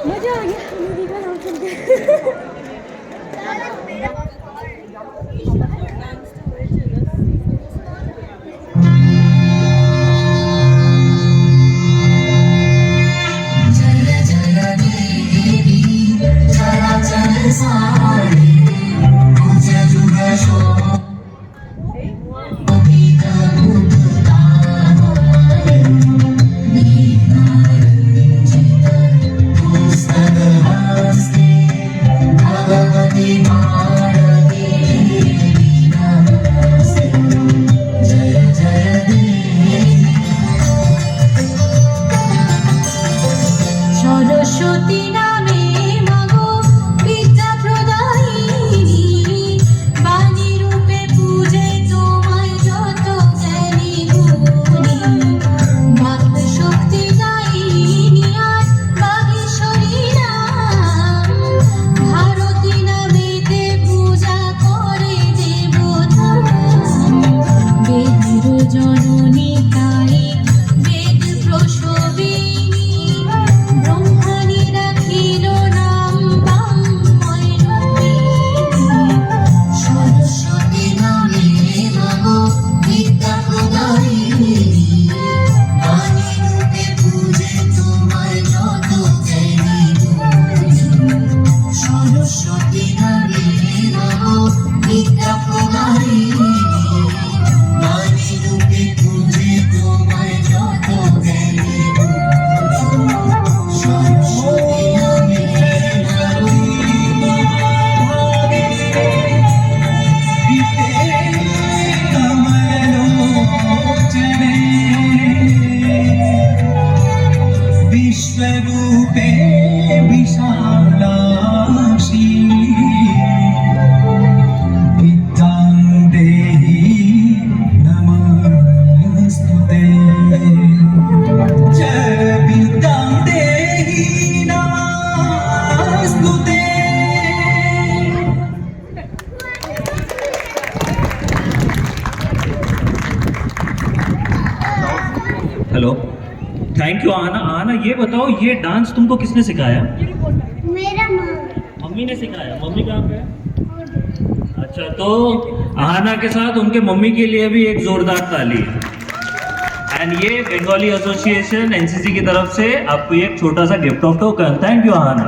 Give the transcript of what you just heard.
मजा आ गया दीदी का नाम सुन के। सरस्वती नामे मागो विद्या प्रदायिनी बाणी रूपे पूजे তোমায় যত জ্ঞানী গুণী বাক শক্তি দায়িনী আর বাগেশ্বরী নাম ভারতী নামেতে পূজা করে দেবতা বেদের জননী তাই বেদ প্রসবিনী ব্রহ্মাণী রাখিল নাম বাংময় রূপিণী সরস্বতী নামে মাগো বিদ্যা প্রদায়িনী বাণী রূপে পূজে তোমায় যত জ্ঞানী গুণী সরস্বতী নামে মাগো বিদ্যা প্রদায়িনী বাণী রূপে পূজে তোমায় যত জ্ঞানী विश्वरूपे विशालाक्षी विद्यां देहि नमस्तुते जय विद्यां देहि नमस्तुते। हेलो, थैंक यू आना। आना, ये बताओ ये डांस तुमको किसने सिखाया? मेरा माँ मम्मी ने सिखाया। मम्मी कहाँ पे है? अच्छा, तो आना के साथ उनके मम्मी के लिए भी एक जोरदार ताली। एंड ये बंगाली एसोसिएशन एनसीसी की तरफ से आपको एक छोटा सा gift of token. Thank you आना।